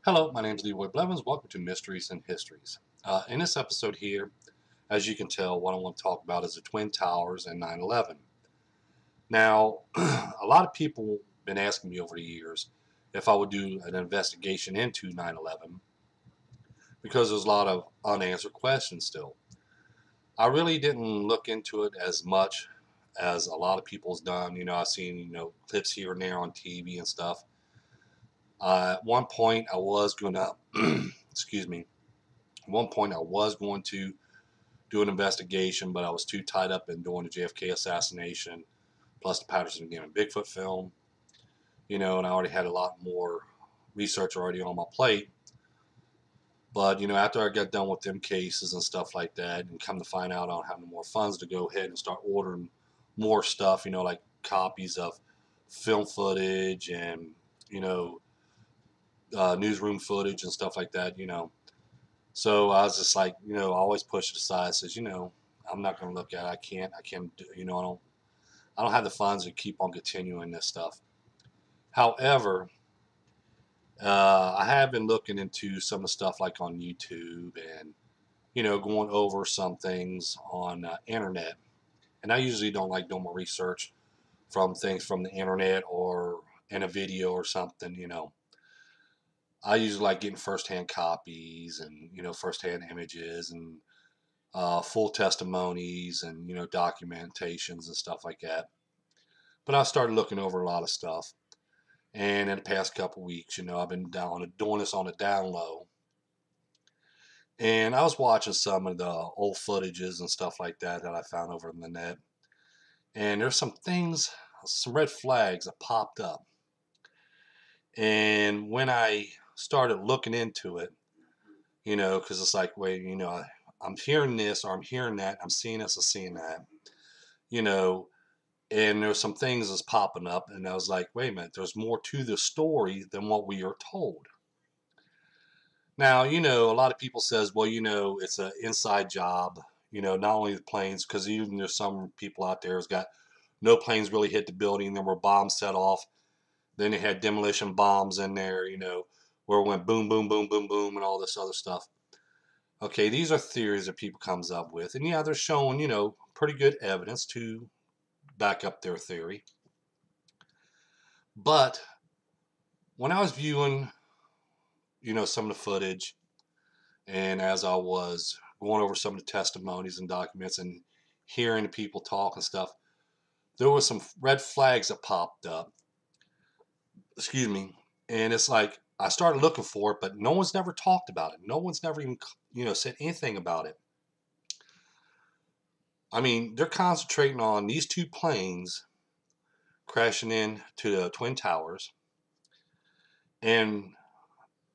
Hello, my name is Leroy Blevins. Welcome to Mysteries and Histories. In this episode here, as you can tell, what I want to talk about is the Twin Towers and 9/11. Now, a lot of people have been asking me over the years if I would do an investigation into 9/11 because there's a lot of unanswered questions still. I really didn't look into it as much as a lot of people's done. I've seen, clips here and there on TV and stuff. At one point, I was going to, excuse me, at one point, I was going to do an investigation, but I was too tied up in doing the JFK assassination, plus the Patterson Game and Bigfoot film, and I already had a lot more research already on my plate. But, after I got done with them cases and stuff like that, and come to find out I don't have no more funds to go ahead and start ordering more stuff, like copies of film footage and, newsroom footage and stuff like that. So I was just like, I always push it aside. Says, I'm not going to look at it. I can't do, I don't have the funds to keep on continuing this stuff. However, I have been looking into some of the stuff like on YouTube and, going over some things on internet. And I usually don't like doing my research from things from the internet or in a video or something. I usually like getting firsthand copies and, firsthand images and full testimonies and, documentations and stuff like that. But I started looking over a lot of stuff. And in the past couple weeks, I've been doing this on the down low. And I was watching some of the old footages and stuff like that I found over on the net. And there's some things, some red flags that popped up. And when I started looking into it, because it's like, wait, I'm hearing this or I'm hearing that, I'm seeing this or seeing that, you know, and there's some things that's popping up, and I was like, wait a minute, there's more to the story than what we are told. Now, a lot of people says, well, it's an inside job, not only the planes, because even there's some people out there who's got no planes really hit the building, there were bombs set off, then they had demolition bombs in there, where it went boom, boom, boom, boom, boom, and all this other stuff. Okay, these are theories that people comes up with, and yeah, they're showing, pretty good evidence to back up their theory. But when I was viewing, some of the footage, and as I was going over some of the testimonies and documents and hearing the people talk and stuff, there were some red flags that popped up. Excuse me. And it's like I started looking for it, but no one's never talked about it. No one's never even, said anything about it. I mean, they're concentrating on these two planes crashing into the Twin Towers and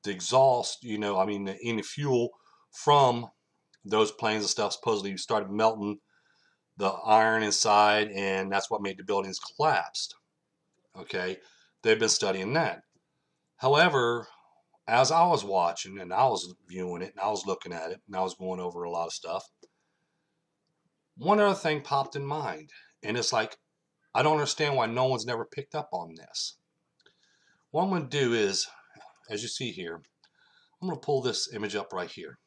the exhaust, in the fuel from those planes and stuff supposedly started melting the iron inside, and that's what made the buildings collapsed. Okay, they've been studying that. However, as I was watching and I was viewing it and I was looking at it and I was going over a lot of stuff, one other thing popped in mind, and it's like, I don't understand why no one's never picked up on this. What I'm going to do is, as you see here, I'm going to pull this image up right here.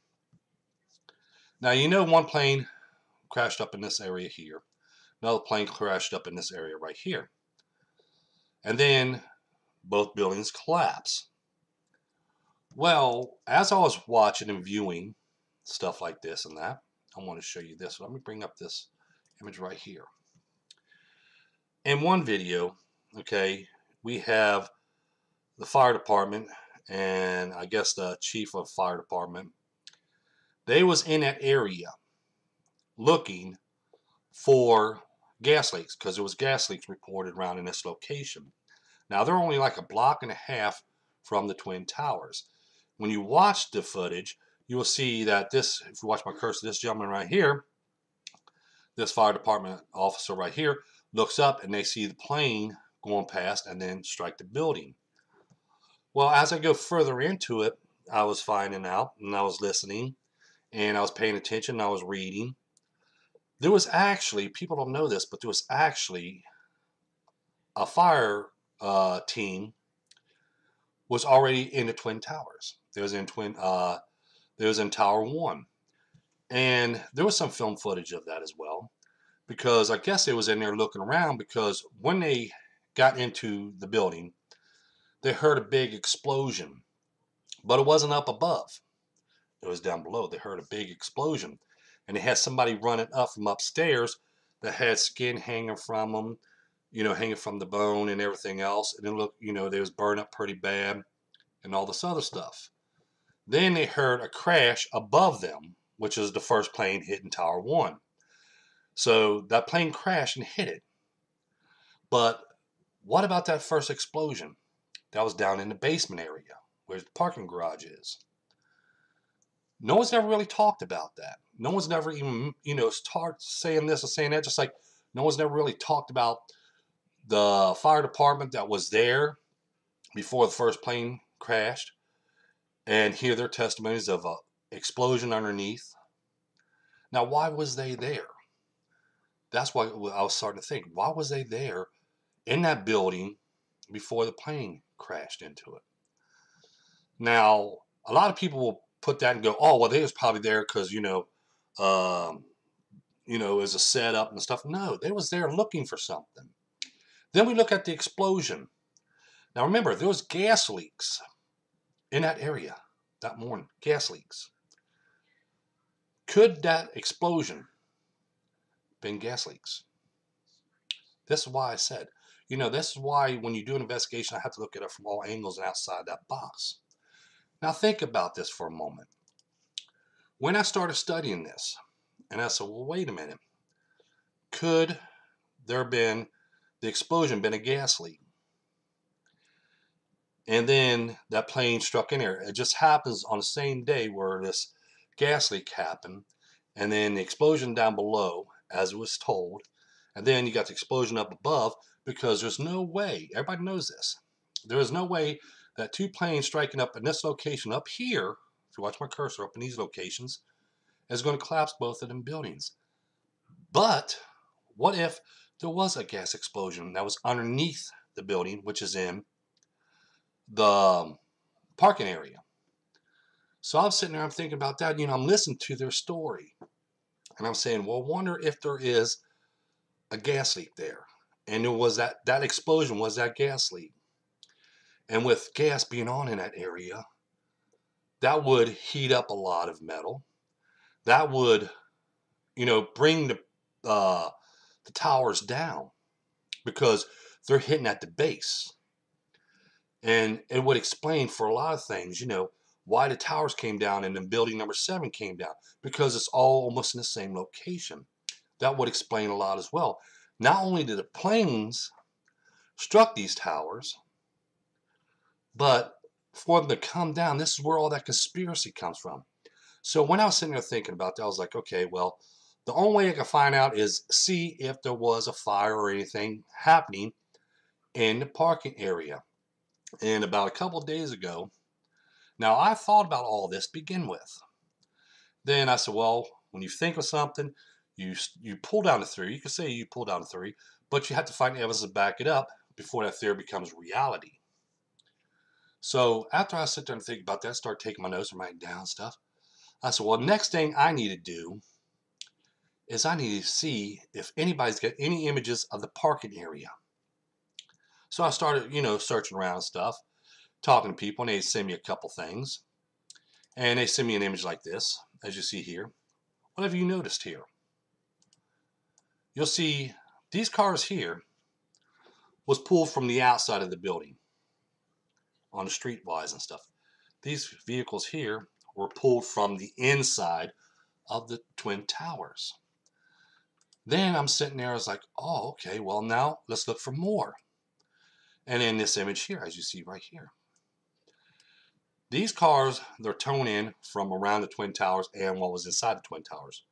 Now, one plane crashed up in this area here. Another plane crashed up in this area right here. And then both buildings collapse. Well, as I was watching and viewing stuff like this and that, I want to show you this. Let me bring up this image right here. In one video, okay, we have the fire department and I guess the chief of fire department. They was in that area looking for gas leaks because there was gas leaks reported around in this location. Now, they're only like a block and a half from the Twin Towers. When you watch the footage, you will see that this, if you watch my cursor, this gentleman right here, this fire department officer right here, looks up and they see the plane going past and then strike the building. Well, as I go further into it, I was finding out and I was listening and I was paying attention and I was reading. There was actually, people don't know this, but there was actually a fire team was already in the Twin Towers. There was in Tower 1. And there was some film footage of that as well, because I guess they was in there looking around, because when they got into the building, they heard a big explosion, but it wasn't up above. It was down below. They heard a big explosion, and they had somebody running up from upstairs that had skin hanging from them, hanging from the bone and everything else. And it looked, they was burned up pretty bad and all this other stuff. Then they heard a crash above them, which is the first plane hitting Tower 1. So that plane crashed and hit it. But what about that first explosion? That was down in the basement area where the parking garage is. No one's ever really talked about that. No one's never even, start saying this or saying that. Just like no one's never really talked about the fire department that was there before the first plane crashed, and hear their testimonies of an explosion underneath. Now, why was they there? That's why I was starting to think. Why was they there in that building before the plane crashed into it? Now, a lot of people will put that and go, "Oh, well, they was probably there because it was a setup and stuff." No, they was there looking for something. Then we look at the explosion. Now, remember, there was gas leaks in that area that morning. Gas leaks. Could that explosion been gas leaks? This is why I said, this is why when you do an investigation, I have to look at it from all angles and outside that box. Now think about this for a moment. When I started studying this, and I said, well, wait a minute. Could there been the explosion been a gas leak? And then that plane struck in there. It just happens on the same day where this gas leak happened, and then the explosion down below, as it was told, and then you got the explosion up above, because there's no way, everybody knows this, there is no way that two planes striking up in this location up here, if you watch my cursor up in these locations, is going to collapse both of them buildings. But what if there was a gas explosion that was underneath the building, which is in the parking area? So I'm sitting there, I'm thinking about that, I'm listening to their story, and I'm saying, well, I wonder if there is a gas leak there. And it was that explosion was that gas leak. And with gas being on in that area, that would heat up a lot of metal. That would, bring the towers down, because they're hitting at the base. And it would explain for a lot of things, why the towers came down and then building number 7 came down, because it's all almost in the same location. That would explain a lot as well. Not only did the planes struck these towers, but for them to come down, this is where all that conspiracy comes from. So when I was sitting there thinking about that, I was like, okay, well, the only way I can find out is see if there was a fire or anything happening in the parking area. And about a couple of days ago, now I thought about all this to begin with. Then I said, well, when you think of something, you pull down a theory. You can say you pull down a theory, but you have to find evidence to back it up before that theory becomes reality. So after I sit there and think about that, start taking my notes and writing down stuff, I said, well, next thing I need to do is I need to see if anybody's got any images of the parking area. So I started, searching around and stuff, talking to people, and they send me a couple things. And they send me an image like this, as you see here. What have you noticed here? You'll see these cars here was pulled from the outside of the building on the streetwise and stuff. These vehicles here were pulled from the inside of the Twin Towers. Then I'm sitting there, I was like, oh, okay, well, now let's look for more. And in this image here, as you see right here, these cars, they're towed in from around the Twin Towers and what was inside the Twin Towers.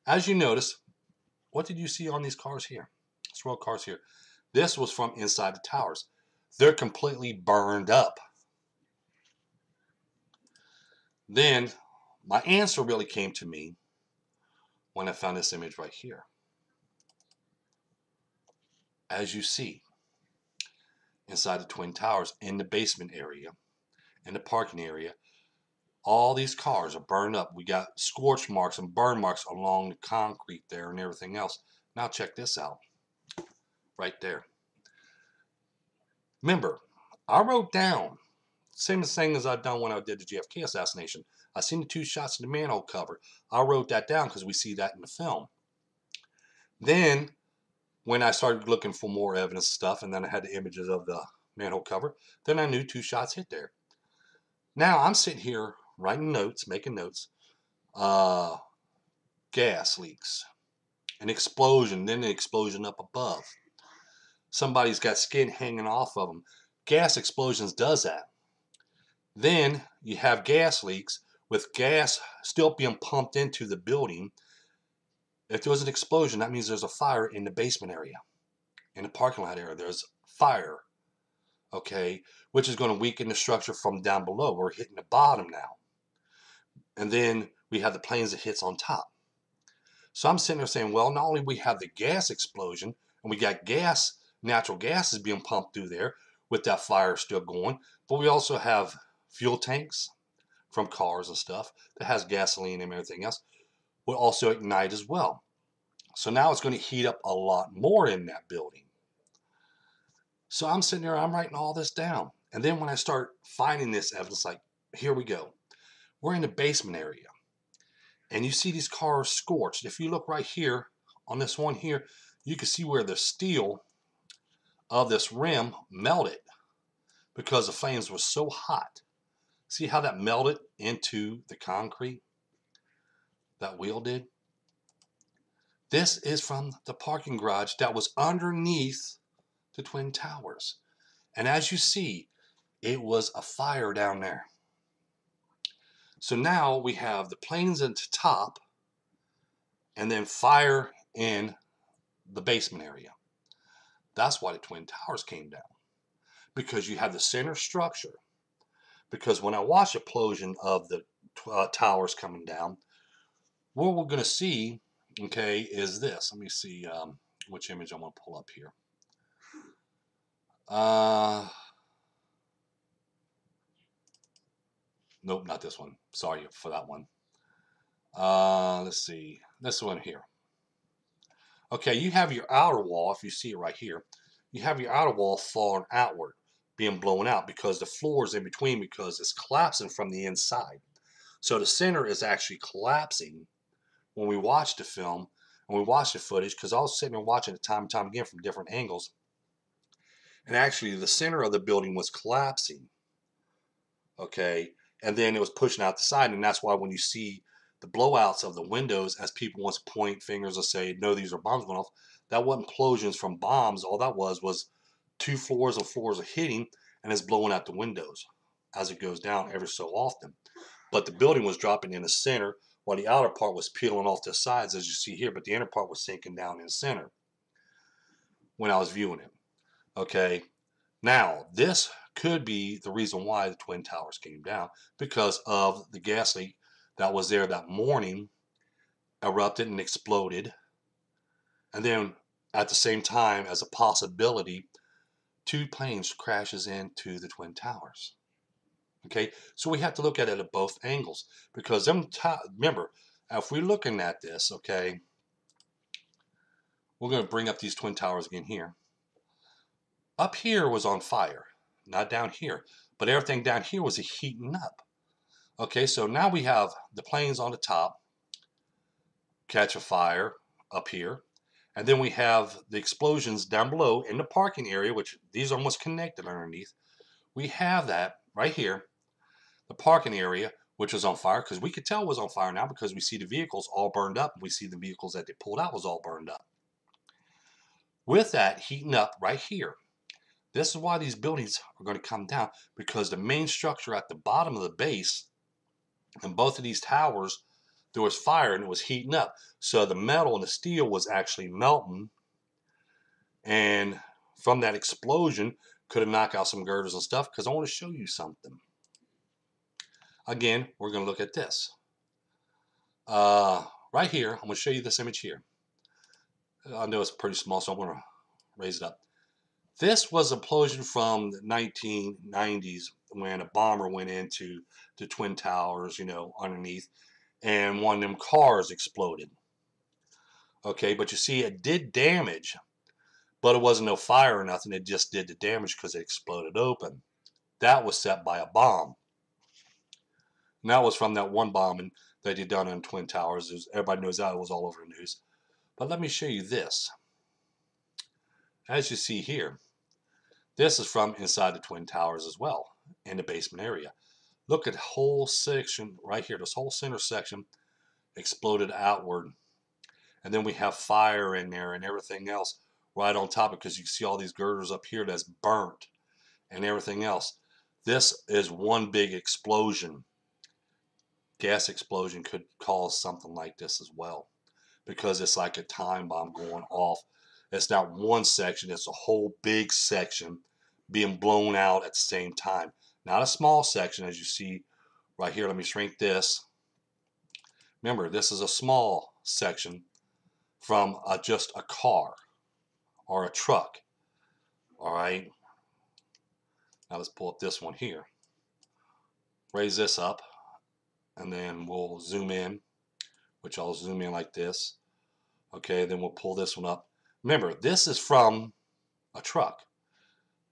As you notice, what did you see on these cars here? These row of cars here. This was from inside the towers. They're completely burned up. Then my answer really came to me when I found this image right here. As you see, inside the Twin Towers in the basement area, in the parking area. All these cars are burned up. We got scorch marks and burn marks along the concrete there and everything else. Now check this out. Right there. Remember, I wrote down, same thing as I've done when I did the JFK assassination. I seen the 2 shots of the manhole cover. I wrote that down because we see that in the film. Then, when I started looking for more evidence stuff, and then I had the images of the manhole cover, then I knew 2 shots hit there. Now, I'm sitting here writing notes, making notes. Gas leaks. An explosion, then an explosion up above. Somebody's got skin hanging off of them. Gas explosions does that. Then you have gas leaks with gas still being pumped into the building. If there was an explosion, that means there's a fire in the basement area. In the parking lot area, there's fire. Okay, which is going to weaken the structure from down below. We're hitting the bottom now. And then we have the planes that hits on top. So I'm sitting there saying, well, not only we have the gas explosion, and we got gas, natural gas is being pumped through there with that fire still going, but we also have fuel tanks from cars and stuff that has gasoline and everything else will also ignite as well. So now it's going to heat up a lot more in that building. So I'm sitting there, I'm writing all this down. And then when I start finding this evidence, like, here we go. We're in the basement area. And you see these cars scorched. If you look right here, on this one here, you can see where the steel of this rim melted because the flames were so hot. See how that melted into the concrete? That wheel did? This is from the parking garage that was underneath the Twin Towers. And as you see, it was a fire down there. So now we have the planes at the top and then fire in the basement area. That's why the Twin Towers came down. Because you have the center structure. Because when I watch the explosion of the towers coming down, what we're going to see, okay, is this. Let me see which image I want to pull up here. Nope, not this one. Sorry for that one. Let's see. This one here. Okay, you have your outer wall, if you see it right here. You have your outer wall falling outward, being blown out because the floor is in between because it's collapsing from the inside. So the center is actually collapsing when we watch the film and we watch the footage, because I was sitting there watching it time and time again from different angles. And actually the center of the building was collapsing. Okay, and then it was pushing out the side, and that's why when you see the blowouts of the windows, as people want to point fingers and say, no, these are bombs going off, that wasn't explosions from bombs. All that was 2 floors and floors of hitting, and it's blowing out the windows as it goes down every so often. But the building was dropping in the center, while the outer part was peeling off the sides, as you see here, but the inner part was sinking down in the center when I was viewing it. Okay, now this could be the reason why the Twin Towers came down, because of the gas leak that was there that morning, erupted and exploded, and then at the same time, as a possibility, 2 planes crashes into the Twin Towers. Okay, so we have to look at it at both angles, because remember, if we're looking at this, okay, we're going to bring up these Twin Towers again here. Up here was on fire, not down here, but everything down here was heating up. Okay, so now we have the planes on the top catch a fire up here, and then we have the explosions down below in the parking area, which these are almost connected underneath. We have that right here, the parking area, which was on fire, because we could tell it was on fire now because we see the vehicles all burned up. We see the vehicles that they pulled out was all burned up. With that heating up right here, this is why these buildings are going to come down, because the main structure at the bottom of the base and both of these towers, there was fire and it was heating up. So the metal and the steel was actually melting, and from that explosion could have knocked out some girders and stuff, because I want to show you something. Again, we're going to look at this. Right here, I'm going to show you this image here. I know it's pretty small, so I'm going to raise it up. This was an implosion from the 1990s when a bomber went into the Twin Towers, underneath, and one of them cars exploded. Okay, but you see, it did damage, but it wasn't no fire or nothing. It just did the damage because it exploded open. That was set by a bomb. And that was from that one bombing that he done on Twin Towers. Everybody knows that. It was all over the news. But let me show you this. As you see here, this is from inside the Twin Towers as well, in the basement area. Look at the whole section right here. This whole center section exploded outward. And then we have fire in there and everything else right on top, because you see all these girders up here that's burnt and everything else. This is one big explosion. Gas explosion could cause something like this as well, because it's like a time bomb going off. It's not one section, it's a whole big section being blown out at the same time. Not a small section, as you see right here. Let me shrink this. Remember, this is a small section from just a car or a truck. All right. Now let's pull up this one here. Raise this up, and then we'll zoom in, which I'll zoom in like this. Okay, then we'll pull this one up. Remember, this is from a truck.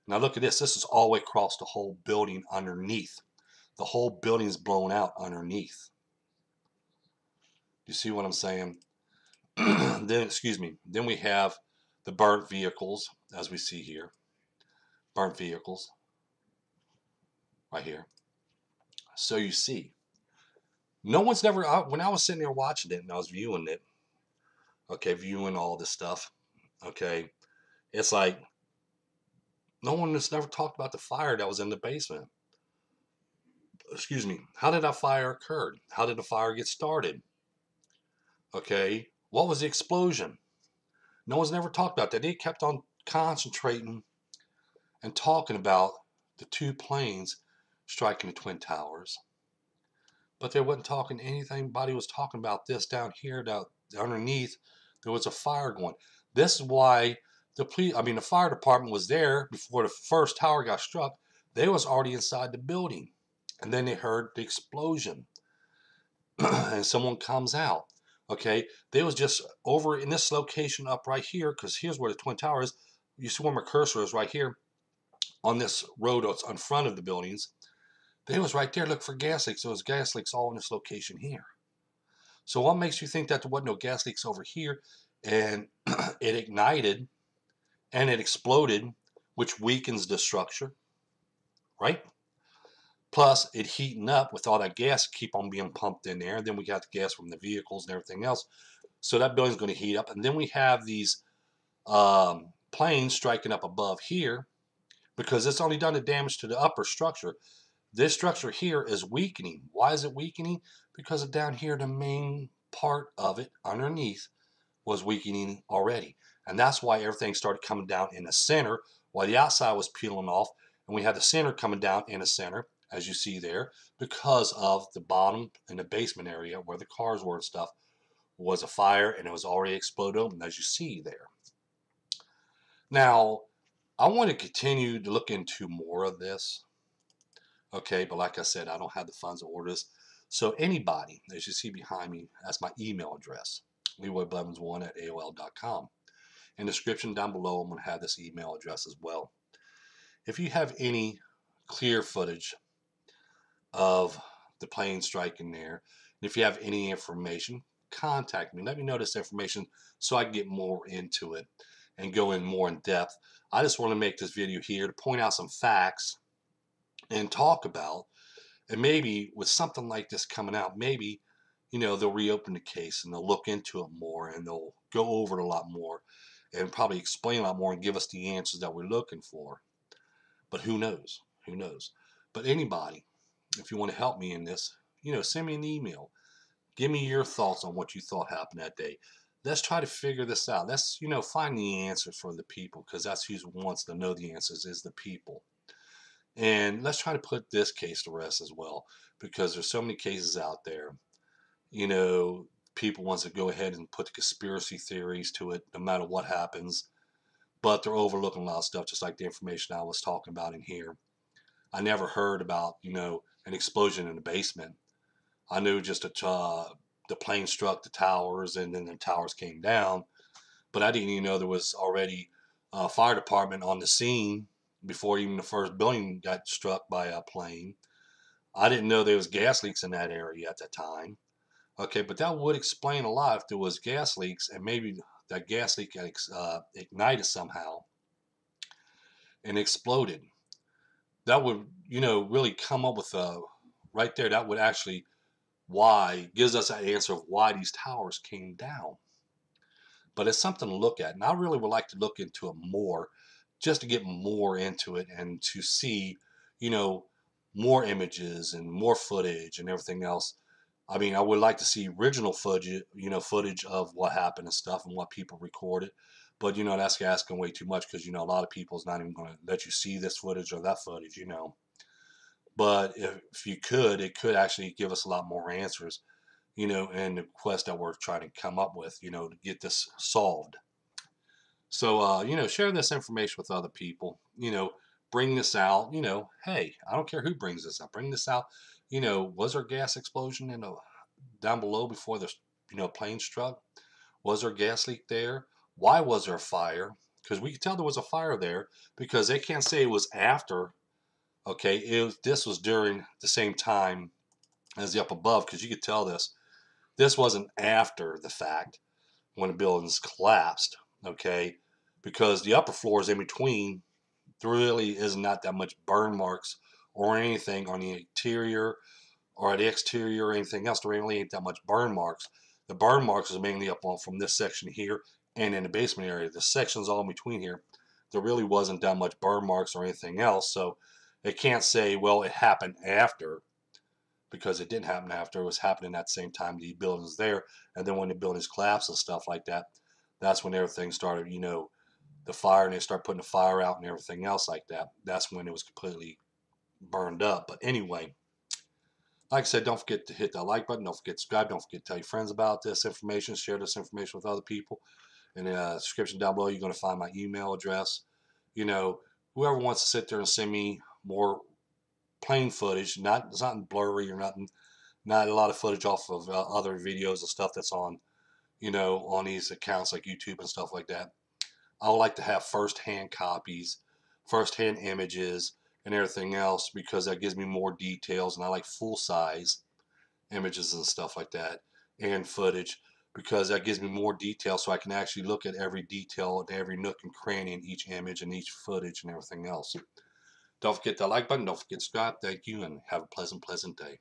Now look at this. This is all the way across the whole building underneath. The whole building is blown out underneath. You see what I'm saying? Then we have the burnt vehicles, as we see here. Burnt vehicles right here. So you see, no one's never, when I was sitting there watching it and I was viewing it, okay, viewing all this stuff, okay, it's like no one has never talked about the fire that was in the basement. Excuse me. How did that fire occur? How did the fire get started? Okay, what was the explosion? No one's never talked about that. They kept on concentrating and talking about the two planes striking the Twin Towers, but they wasn't talking anything. Anybody was talking about this down here, down underneath. There was a fire going. This is why the fire department was there before the first tower got struck. They was already inside the building, and then they heard the explosion, and someone comes out. Okay, they was just over in this location up right here, because here's where the Twin Tower is. You see where my cursor is right here on this road that's in front of the buildings. They was right there looking for gas leaks. There was gas leaks all in this location here. So what makes you think that there wasn't no gas leaks over here? And it ignited and it exploded, which weakens the structure, right? Plus, it heating up with all that gas keep on being pumped in there. And then we got the gas from the vehicles and everything else. So that building's going to heat up. And then we have these planes striking up above here, because it's only done the damage to the upper structure. This structure here is weakening. Why is it weakening? Because down here, the main part of it underneath was weakening already. And that's why everything started coming down in the center, while the outside was peeling off. And we had the center coming down in the center, as you see there, because of the bottom and the basement area where the cars were and stuff was a fire, and it was already exploded open, as you see there. Now, I want to continue to look into more of this. Okay, but like I said, I don't have the funds to order this. So anybody, as you see behind me, that's my email address, LeroyBlevins1@AOL.com. In the description down below, I'm going to have this email address as well. If you have any clear footage of the plane striking there, and if you have any information, contact me. Let me know this information so I can get more into it and go in more in depth. I just want to make this video here to point out some facts and talk about, and maybe with something like this coming out, maybe, they'll reopen the case and they'll look into it more and they'll go over it a lot more and probably explain a lot more and give us the answers that we're looking for. But who knows? Who knows? But anybody, if you want to help me in this, send me an email. Give me your thoughts on what you thought happened that day. Let's try to figure this out. Let's, find the answers for the people, because that's who wants to know the answers, is the people. And let's try to put this case to rest as well, because there's so many cases out there. People want to go ahead and put the conspiracy theories to it, no matter what happens. but they're overlooking a lot of stuff, just like the information I was talking about in here. I never heard about, an explosion in the basement. I knew just that the plane struck the towers and then the towers came down, but I didn't even know there was already a fire department on the scene before even the first building got struck by a plane. I didn't know there was gas leaks in that area at that time. Okay, but that would explain a lot if there was gas leaks and maybe that gas leak got ignited somehow and exploded. That would, really come up with right there. That would actually why gives us an answer of why these towers came down. But it's something to look at, and I really would like to look into it more, just to get more into it and to see, you know, more images and more footage and everything else. I mean, I would like to see original footage, footage of what happened and stuff and what people recorded. But that's asking way too much because a lot of people's not even going to let you see this footage or that footage. But if you could, it could actually give us a lot more answers, in the quest that we're trying to come up with, to get this solved. So, share this information with other people, bring this out, hey, I don't care who brings this up, bring this out. Was there a gas explosion down below before the, plane struck? Was there a gas leak there? Why was there a fire? Because we could tell there was a fire there because they can't say it was after. Okay, this was during the same time as the up above because you could tell this. This wasn't after the fact when the buildings collapsed, okay? Because the upper floors in between, there really is not that much burn marks or anything on the interior or the exterior or anything else. There really ain't that much burn marks. The burn marks is mainly up on from this section here and in the basement area. The sections all in between here, there really wasn't that much burn marks or anything else. So it can't say, well, it happened after, because it didn't happen after. It was happening at the same time the buildings there. And then when the buildings collapsed and stuff like that, that's when everything started, the fire, and they start putting the fire out and everything else like that. That's when it was completely burned up. But anyway, like I said, don't forget to hit that like button. Don't forget to subscribe. Don't forget to tell your friends about this information. Share this information with other people. In the description down below, you're going to find my email address. Whoever wants to sit there and send me more plain footage, it's not blurry or nothing, not a lot of footage off of other videos and stuff that's on, on these accounts like YouTube and stuff like that. I would like to have first-hand copies, first-hand images, and everything else because that gives me more details, and I like full-size images and stuff like that and footage because that gives me more detail so I can actually look at every detail and every nook and cranny in each image and each footage and everything else. Don't forget that like button. Don't forget to subscribe. Thank you, and have a pleasant day.